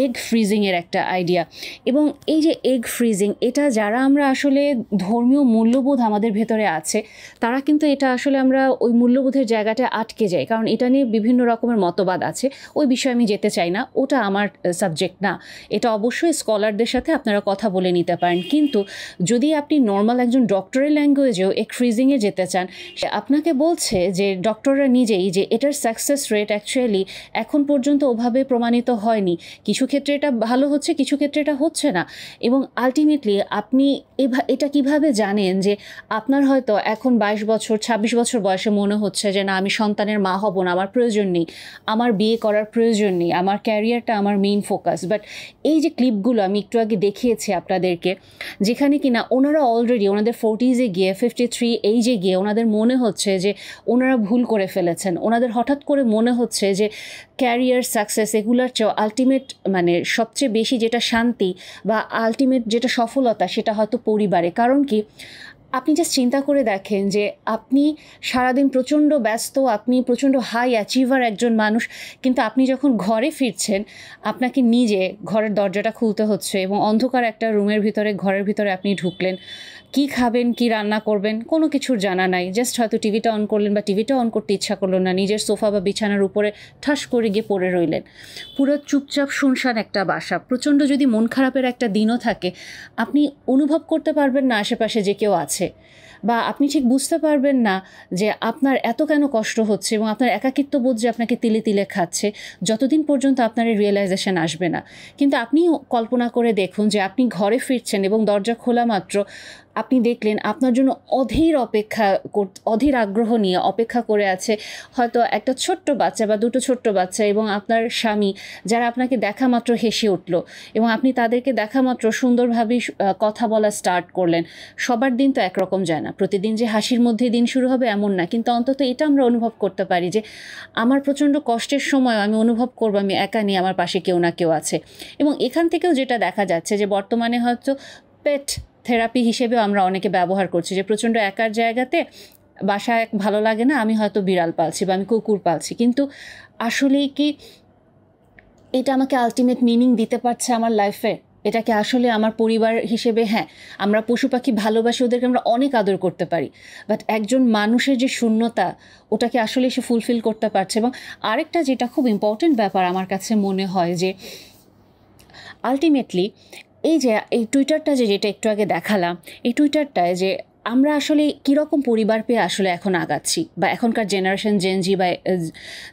এগ ফ্রিজিংয়ের একটা আইডিয়া। এবং এই যে এগ ফ্রিজিং, এটা যারা আমরা আসলে ধর্মীয় মূল্যবোধ আমাদের ভেতরে আছে তারা কিন্তু এটা আসলে আমরা ওই মূল্যবোধের জায়গাটা আটকে যাই, কারণ এটা নিয়ে বিভিন্ন রকমের মতবাদ আছে। ওই বিষয়ে আমি যেতে চাই না, ওটা আমার সাবজেক্ট না। এটা অবশ্যই স্কলারদের সাথে আপনারা কথা বলে নিতে পারেন। কিন্তু যদি আপনি নর্মাল একজন ডক্টরের ল্যাঙ্গুয়েজেও এগ ফ্রিজিংয়ে যেতে চান, আপনাকে বলছে যে ডক্টররা নিজেই যে এটার সাকসেস রেট অ্যাকচুয়ালি এখন পর্যন্ত ওভাবে প্রমাণিত হয়নি। কিছু ক্ষেত্রে এটা ভালো হচ্ছে, কিছু ক্ষেত্রে এটা হচ্ছে না। এবং আলটিমেটলি আপনি এটা কিভাবে জানেন যে আপনার হয়তো এখন 22 বছর 26 বছর বয়সে মনে হচ্ছে যে না আমি সন্তানের মা হব না, আমার প্রয়োজন নেই, আমার বিয়ে করার প্রয়োজন নেই, আমার ক্যারিয়ারটা আমার মেইন ফোকাস। বাট এই যে ক্লিপগুলো আমি একটু আগে দেখিয়েছি আপনাদেরকে, যেখানে কিনা ওনারা অলরেডি ওনাদের 40s গিয়ে 53 এইজে গিয়ে ওনাদের মনে হচ্ছে যে ওনারা ভুল করে ফেলেছেন। ওনাদের হঠাৎ করে মনে হচ্ছে যে ক্যারিয়ার সাকসেস এগুলোর চেয়েও আলটিমেট মানে সবচেয়ে বেশি যেটা শান্তি বা আলটিমেট যেটা সফলতা সেটা হয়তো পরিবারে। কারণ কি, আপনি জাস্ট চিন্তা করে দেখেন যে আপনি সারাদিন প্রচণ্ড ব্যস্ত, আপনি প্রচণ্ড হাই অ্যাচিভার একজন মানুষ, কিন্তু আপনি যখন ঘরে ফিরছেন আপনাকে নিজে ঘরের দরজাটা খুলতে হচ্ছে এবং অন্ধকার একটা রুমের ভিতরে ঘরের ভিতরে আপনি ঢুকলেন। কি খাবেন, কি রান্না করবেন, কোনো কিছুর জানা নাই। জাস্ট হয়তো টিভিটা অন করলেন বা টিভিটা অন করতে ইচ্ছা করলো না, নিজের সোফা বা বিছানার উপরে ঠাস করে গিয়ে পড়ে রইলেন। পুরো চুপচাপ শুনশান একটা বাসা। প্রচণ্ড যদি মন খারাপের একটা দিনও থাকে আপনি অনুভব করতে পারবেন না আশেপাশে যে কেউ আছে, বা আপনি ঠিক বুঝতে পারবেন না যে আপনার এত কেন কষ্ট হচ্ছে এবং আপনার একাকিত্ব বোধ যে আপনাকে তিলে তিলে খাচ্ছে, যতদিন পর্যন্ত আপনার এই রিয়েলাইজেশন আসবে না। কিন্তু আপনি কল্পনা করে দেখুন যে আপনি ঘরে ফিরছেন এবং দরজা খোলা মাত্র আপনি দেখলেন আপনার জন্য অধীর আগ্রহ নিয়ে অপেক্ষা করে আছে হয়তো একটা ছোট্ট বাচ্চা বা দুটো ছোট্ট বাচ্চা এবং আপনার স্বামী, যারা আপনাকে দেখা মাত্র হেসে উঠল এবং আপনি তাদেরকে দেখা মাত্র সুন্দরভাবে কথা বলা স্টার্ট করলেন। সবার দিন তো একরকম যায় না, প্রতিদিন যে হাসির মধ্যে দিন শুরু হবে এমন না, কিন্তু অন্তত এটা আমরা অনুভব করতে পারি যে আমার প্রচণ্ড কষ্টের সময় আমি অনুভব করবো আমি একা নিয়ে আমার পাশে কেউ না কেউ আছে। এবং এখান থেকেও যেটা দেখা যাচ্ছে যে বর্তমানে হয়তো পেট থেরাপি হিসেবেও আমরা অনেকে ব্যবহার করছি, যে প্রচণ্ড একার জায়গাতে বাসায় ভালো লাগে না, আমি হয়তো বিড়াল পালছি বা আমি কুকুর পালছি, কিন্তু আসলেই কি এটা আমাকে আলটিমেট মিনিং দিতে পারছে আমার লাইফে? এটাকে আসলে আমার পরিবার হিসেবে, হ্যাঁ আমরা পশু পাখি ভালোবাসি, ওদেরকে আমরা অনেক আদর করতে পারি, বাট একজন মানুষের যে শূন্যতা ওটাকে আসলে সে ফুলফিল করতে পারছে। এবং আরেকটা যেটা খুব ইম্পর্টেন্ট ব্যাপার আমার কাছে মনে হয় যে আলটিমেটলি এই যে এই টুইটারটা যেটা একটু আগে দেখালাম, এই টুইটারটায় যে আমরা আসলে কীরকম পরিবার পেয়ে আসলে এখন আগাচ্ছি, বা এখনকার জেনারেশন জেনজি বা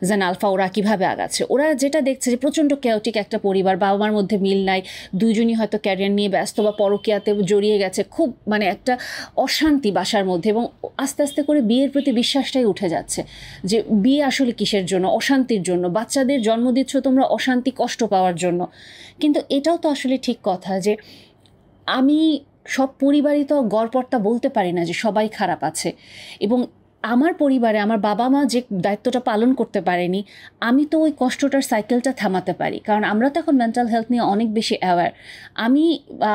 জেন আলফা ওরা কীভাবে আগাচ্ছে, ওরা যেটা দেখছে যে প্রচণ্ড কেওটিক একটা পরিবার, বাবা মার মধ্যে মিল নাই, দুজনই হয়তো ক্যারিয়ার নিয়ে ব্যস্ত বা পরকীয়াতে জড়িয়ে গেছে, খুব মানে একটা অশান্তি বাসার মধ্যে, এবং আস্তে আস্তে করে বিয়ের প্রতি বিশ্বাসটাই উঠে যাচ্ছে যে বিয়ে আসলে কিসের জন্য, অশান্তির জন্য, বাচ্চাদের জন্ম দিচ্ছ তোমরা অশান্তি কষ্ট পাওয়ার জন্য। কিন্তু এটাও তো আসলে ঠিক কথা যে আমি সব পরিবারই তো গড়পড়তা বলতে পারি না যে সবাই খারাপ আছে। এবং আমার পরিবারে আমার বাবা মা যে দায়িত্বটা পালন করতে পারেনি, আমি তো ওই কষ্টটার সাইকেলটা থামাতে পারি, কারণ আমরা তো এখন মেন্টাল হেলথ নিয়ে অনেক বেশি অ্যাওয়্যার। আমি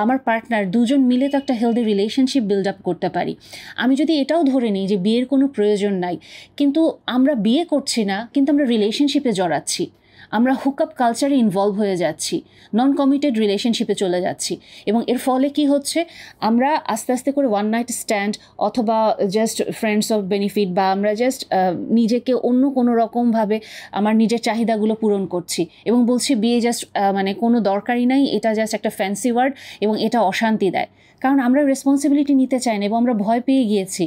আমার পার্টনার দুজন মিলে তো একটা হেলদি রিলেশনশিপ বিল্ড আপ করতে পারি। আমি যদি এটাও ধরে নিই যে বিয়ের কোনো প্রয়োজন নাই, কিন্তু আমরা বিয়ে করছি না, কিন্তু আমরা রিলেশনশিপে জড়াচ্ছি, আমরা হুকআপ কালচারে ইনভলভ হয়ে যাচ্ছি, নন কমিটেড রিলেশনশিপে চলে যাচ্ছি, এবং এর ফলে কি হচ্ছে, আমরা আস্তে আস্তে করে ওয়ান নাইট স্ট্যান্ড অথবা জাস্ট ফ্রেন্ডস অফ বেনিফিট, বা আমরা জাস্ট নিজেকে অন্য কোনো রকমভাবে আমার নিজের চাহিদাগুলো পূরণ করছি এবং বলছি বিয়ে জাস্ট মানে কোনো দরকারই নাই, এটা জাস্ট একটা ফ্যান্সি ওয়ার্ড এবং এটা অশান্তি দেয়। কারণ আমরা রেসপন্সিবিলিটি নিতে চাই না এবং আমরা ভয় পেয়ে গিয়েছি,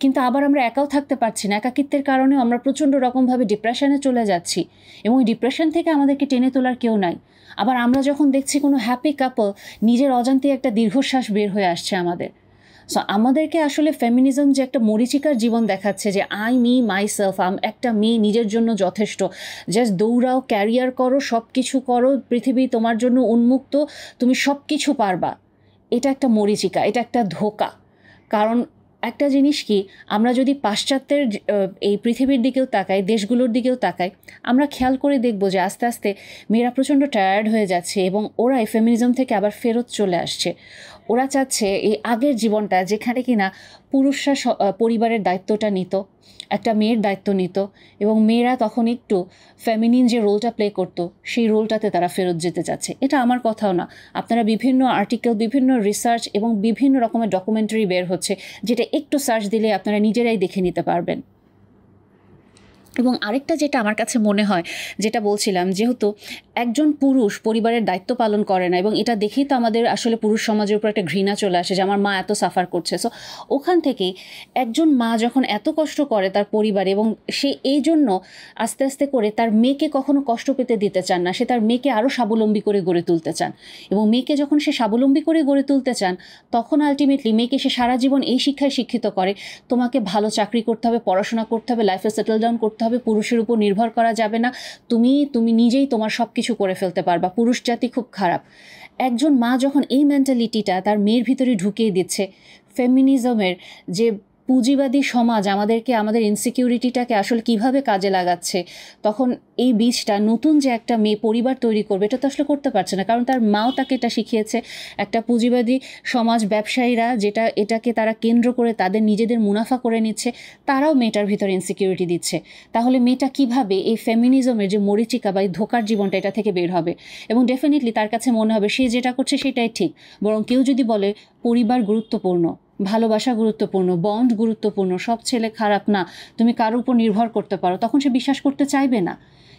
কিন্তু আবার আমরা একাও থাকতে পারছি না, একাকিত্বের কারণেও আমরা প্রচণ্ড রকমভাবে ডিপ্রেশনে চলে যাচ্ছি এবং এই ডিপ্রেশন থেকে আমাদেরকে টেনে তোলার কেউ নাই। আবার আমরা যখন দেখছি কোনো হ্যাপি কাপল, নিজের অজান্তে একটা দীর্ঘশ্বাস বের হয়ে আসছে আমাদের। সো আমাদেরকে আসলে ফেমিনিজম যে একটা মরিচিকার জীবন দেখাচ্ছে যে আই মি মাইসেলফ, একটা মেয়ে নিজের জন্য যথেষ্ট, জাস্ট দৌড়াও, ক্যারিয়ার করো, সব কিছু করো, পৃথিবী তোমার জন্য উন্মুক্ত, তুমি সব কিছু পারবা, এটা একটা মরিচিকা, এটা একটা ধোঁকা। কারণ একটা জিনিস কি, আমরা যদি পাশ্চাত্যের এই পৃথিবীর দিকেও তাকাই, দেশগুলোর দিকেও তাকাই, আমরা খেয়াল করে দেখব যে আস্তে আস্তে মেয়েরা প্রচণ্ড টায়ার্ড হয়ে যাচ্ছে এবং ওরা এই ফেমিনিজম থেকে আবার ফেরত চলে আসছে। ওরা চাচ্ছে এই আগের জীবনটা যেখানে কিনা পুরুষরা পরিবারের দায়িত্বটা নিত, একটা মেয়ের দায়িত্ব নিত, এবং মেয়েরা তখন একটু ফেমিনিন যে রোলটা প্লে করতো সেই রোলটাতে তারা ফেরত যেতে চাচ্ছে। এটা আমার কথাও না, আপনারা বিভিন্ন আর্টিকেল, বিভিন্ন রিসার্চ এবং বিভিন্ন রকমের ডকুমেন্টারি বের হচ্ছে, যেটা একটু সার্চ দিলে আপনারা নিজেরাই দেখে নিতে পারবেন। এবং আরেকটা যেটা আমার কাছে মনে হয়, যেটা বলছিলাম, যেহেতু একজন পুরুষ পরিবারের দায়িত্ব পালন করে না, এবং এটা দেখেই তো আমাদের আসলে পুরুষ সমাজের উপর একটা ঘৃণা চলে আসে যে আমার মা এত সাফার করছে। সো ওখান থেকেই একজন মা যখন এত কষ্ট করে তার পরিবারে, এবং সে এই জন্য আস্তে আস্তে করে তার মেয়েকে কখনো কষ্ট পেতে দিতে চান না, সে তার মেয়েকে আরও স্বাবলম্বী করে গড়ে তুলতে চান। এবং মেয়েকে যখন সে স্বাবলম্বী করে গড়ে তুলতে চান, তখন আলটিমেটলি মেয়েকে সে সারা জীবন এই শিক্ষায় শিক্ষিত করে, তোমাকে ভালো চাকরি করতে হবে, পড়াশোনা করতে হবে, লাইফে সেটেল ডাউন করতে হবে, পুরুষের উপর নির্ভর করা যাবে না, তুমি নিজেই তোমার সব কিছু করে ফেলতে পারবা, পুরুষ জাতি খুব খারাপ। একজন মা যখন এই মেন্টালিটিটা তার মেয়ের ভিতরে ঢুকিয়ে দিচ্ছে, ফেমিনিজমের যে পুঁজিবাদী সমাজ আমাদেরকে, আমাদের ইনসিকিউরিটিটাকে আসলে কিভাবে কাজে লাগাচ্ছে, তখন এই বীজটা নতুন যে একটা মেয়ে পরিবার তৈরি করবে, এটা তো আসলে করতে পারছে না, কারণ তার মাও তাকে এটা শিখিয়েছে। একটা পুঁজিবাদী সমাজ, ব্যবসায়ীরা এটাকে তারা কেন্দ্র করে তাদের নিজেদের মুনাফা করে নিচ্ছে, তারাও মেয়েটার ভিতরে ইনসিকিউরিটি দিচ্ছে। তাহলে মেয়েটা কিভাবে এই ফেমিনিজমের যে মরিচিকা বা এই ধোকার জীবনটা, এটা থেকে বের হবে? এবং ডেফিনেটলি তার কাছে মনে হবে সে যেটা করছে সেটাই ঠিক। বরং কেউ যদি বলে পরিবার গুরুত্বপূর্ণ, ভালোবাসা গুরুত্বপূর্ণ, বন্ড গুরুত্বপূর্ণ, সব ছেলে খারাপ না, তুমি কারোর উপর নির্ভর করতে পারো, তখন সে বিশ্বাস করতে চাইবে না।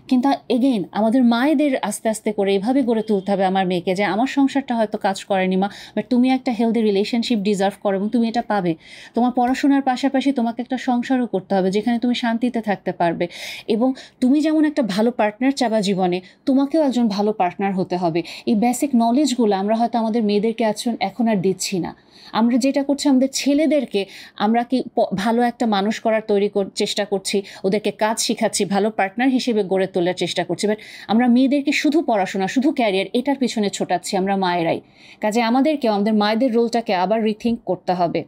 কিন্তু এগেইন আমাদের মায়েদের আস্তে আস্তে করে এভাবে গড়ে তুলতে হবে আমার মেয়েকে, যে আমার সংসারটা হয়তো কাজ করেনি মা, বাট তুমি একটা হেলদি রিলেশনশিপ ডিজার্ভ করো এবং তুমি এটা পাবে। তোমার পড়াশোনার পাশাপাশি তোমাকে একটা সংসারও করতে হবে যেখানে তুমি শান্তিতে থাকতে পারবে, এবং তুমি যেমন একটা ভালো পার্টনার চাবা জীবনে, তোমাকেও একজন ভালো পার্টনার হতে হবে। এই বেসিক নলেজগুলো আমরা হয়তো আমাদের মেয়েদেরকে এখন আর দিচ্ছি না। আমরা যেটা করছি, আমাদের ছেলেদেরকে আমরা কি ভালো একটা মানুষ করার চেষ্টা করছি, ওদেরকে কাজ শিখাচ্ছি, ভালো পার্টনার হিসেবে গড়ে তোলার চেষ্টা করছি, বাট আমরা মেয়েদেরকে শুধু পড়াশোনা, শুধু ক্যারিয়ার, এটার পিছনে ছোটাচ্ছি আমরা মায়েরাই। কাজে আমাদেরকে আমাদের মায়েদের রোলটাকে আবার রিথিঙ্ক করতে হবে।